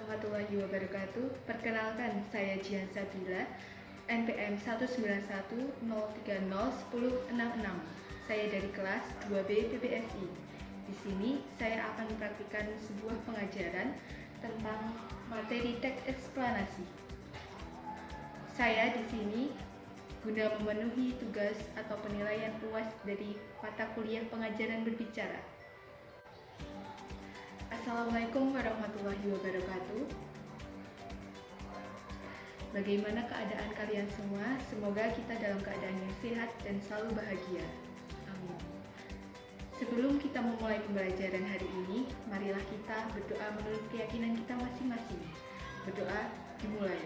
warahmatullahi wabarakatuh. Perkenalkan, saya Jihan Sabila, NPM 19103010666. Saya dari kelas 2B PPSI. Di sini saya akan mempraktikkan sebuah pengajaran tentang materi teks eksplanasi. Saya di sini guna memenuhi tugas atau penilaian UAS dari mata kuliah pengajaran berbicara. Assalamualaikum warahmatullahi wabarakatuh. Bagaimana keadaan kalian semua? Semoga kita dalam keadaan yang sehat dan selalu bahagia. Amin. Sebelum kita memulai pembelajaran hari ini, marilah kita berdoa menurut keyakinan kita masing-masing. Berdoa dimulai.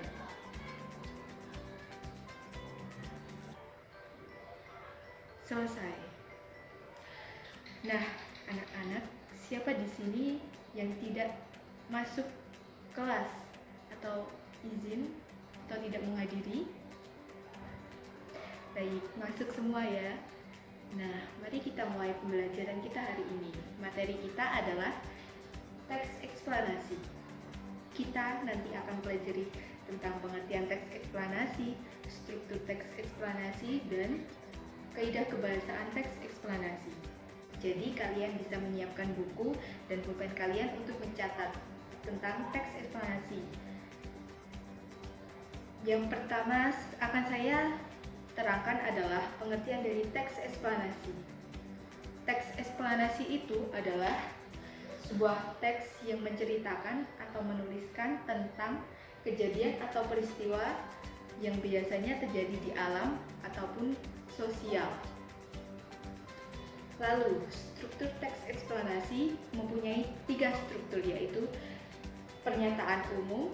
Selesai. Nah, anak-anak, siapa di sini yang tidak masuk kelas atau izin atau tidak menghadiri? Baik, masuk semua ya. Nah, mari kita mulai pembelajaran kita hari ini. Materi kita adalah teks eksplanasi. Kita nanti akan pelajari tentang pengertian teks eksplanasi, struktur teks eksplanasi, dan kaidah kebahasaan teks eksplanasi. Jadi kalian bisa menyiapkan buku dan pulpen kalian untuk mencatat tentang teks eksplanasi. Yang pertama akan saya terangkan adalah pengertian dari teks eksplanasi. Teks eksplanasi itu adalah sebuah teks yang menceritakan atau menuliskan tentang kejadian atau peristiwa yang biasanya terjadi di alam ataupun sosial. Lalu, struktur teks eksplanasi mempunyai 3 struktur, yaitu pernyataan umum,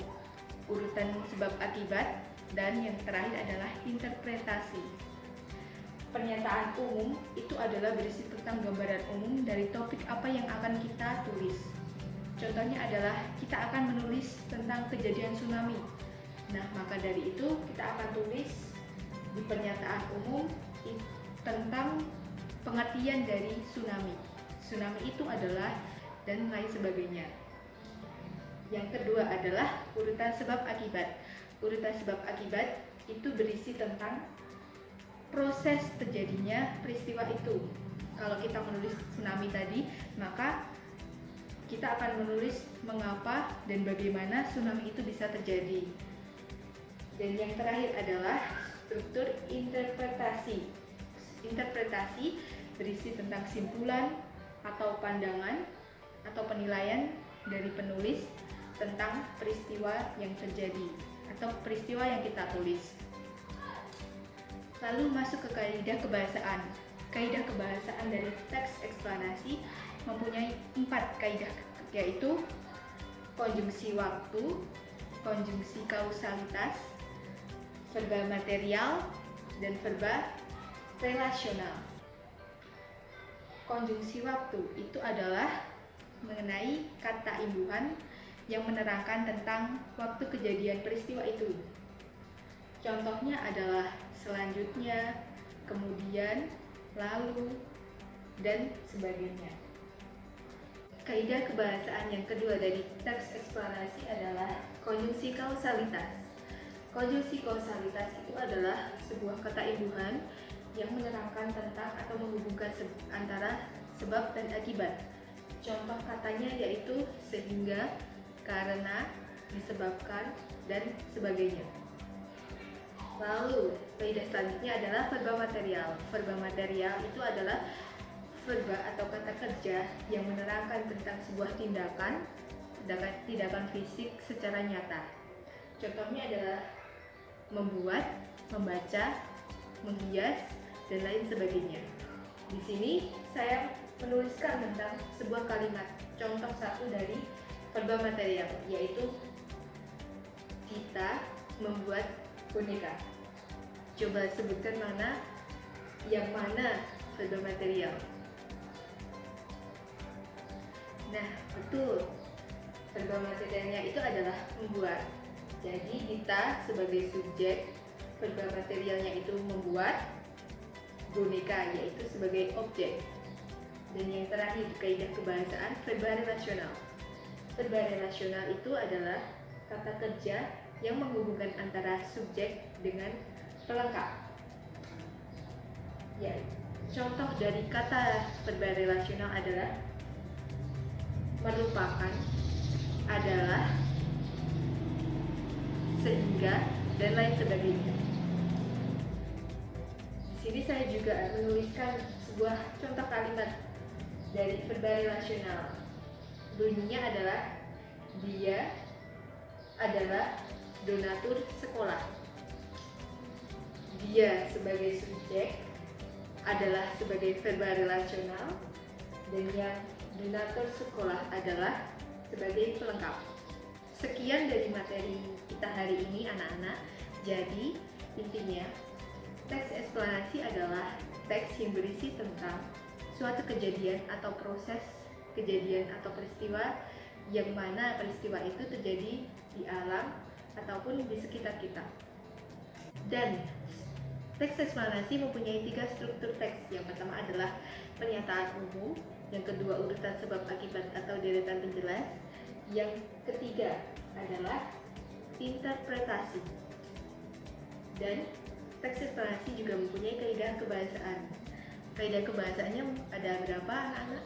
urutan sebab akibat, dan yang terakhir adalah interpretasi. Pernyataan umum itu adalah berisi tentang gambaran umum dari topik apa yang akan kita tulis. Contohnya adalah kita akan menulis tentang kejadian tsunami. Nah, maka dari itu kita akan tulis di pernyataan umum tentang pengertian dari tsunami. Tsunami itu adalah dan lain sebagainya. Yang kedua adalah urutan sebab akibat. Urutan sebab akibat itu berisi tentang proses terjadinya peristiwa itu. Kalau kita menulis tsunami tadi, maka kita akan menulis mengapa dan bagaimana tsunami itu bisa terjadi. Dan yang terakhir adalah struktur interpretasi. Interpretasi berisi tentang kesimpulan atau pandangan atau penilaian dari penulis tentang peristiwa yang terjadi atau peristiwa yang kita tulis. Lalu masuk ke kaidah kebahasaan. Kaidah kebahasaan dari teks eksplanasi mempunyai 4 kaidah, yaitu konjungsi waktu, konjungsi kausalitas, verba material, dan verba relasional. Konjungsi waktu itu adalah mengenai kata imbuhan yang menerangkan tentang waktu kejadian peristiwa itu. Contohnya adalah selanjutnya, kemudian, lalu, dan sebagainya. Kaidah kebahasaan yang kedua dari teks eksplanasi adalah konjungsi kausalitas. Konjungsi kausalitas itu adalah sebuah kata imbuhan yang menerangkan tentang atau menghubungkan antara sebab dan akibat. Contoh katanya yaitu sehingga, karena, disebabkan, dan sebagainya. Lalu, kaidah selanjutnya adalah verba material. Verba material itu adalah verba atau kata kerja yang menerangkan tentang sebuah tindakan fisik secara nyata. Contohnya adalah membuat, membaca, menghias, dan lain sebagainya. Di sini saya menuliskan tentang sebuah kalimat contoh satu dari verba material, yaitu kita membuat boneka. Coba sebutkan yang mana verba material. Nah, betul. Verba materialnya itu adalah membuat. Jadi kita sebagai subjek, verba materialnya itu membuat, boneka yaitu sebagai objek. Dan yang terakhir, kaidah kebahasaan verba relasional. Verba relasional itu adalah kata kerja yang menghubungkan antara subjek dengan pelengkap. Ya, contoh dari kata verbal relasional adalah merupakan, adalah, sehingga, dan lain sebagainya. Di sini saya juga menuliskan sebuah contoh kalimat dari verbal relasional. Bunyinya adalah dia adalah donatur sekolah. Dia sebagai subjek adalah sebagai verbal relasional, dan yang donatur sekolah adalah sebagai pelengkap. Sekian dari materi kita hari ini anak-anak. Jadi intinya teks eksplanasi adalah teks yang berisi tentang suatu kejadian atau proses kejadian atau peristiwa yang mana peristiwa itu terjadi di alam ataupun di sekitar kita. Dan teks eksplanasi mempunyai 3 struktur teks. Yang pertama adalah pernyataan umum, yang kedua urutan sebab akibat atau deretan penjelas, yang ketiga adalah interpretasi. Dan teks eksplanasi juga mempunyai kaidah kebahasaan. Kaidah kebahasaannya ada berapa anak-anak?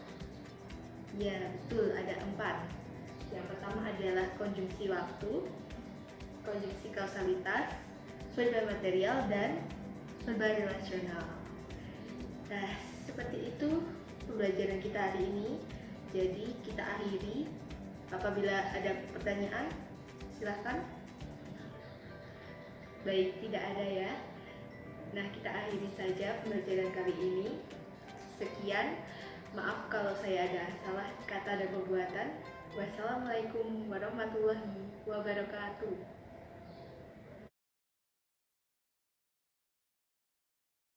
Ya betul, ada 4. Yang pertama adalah konjungsi waktu, konjungsi kausalitas, verbal material, dan verbal relasional. Nah, seperti itu pembelajaran kita hari ini. Jadi kita akhiri. Apabila ada pertanyaan, silahkan. Baik, tidak ada ya. Nah, kita akhiri saja pembelajaran kali ini. Sekian. Maaf kalau saya ada salah kata dan perbuatan. Wassalamualaikum warahmatullahi wabarakatuh.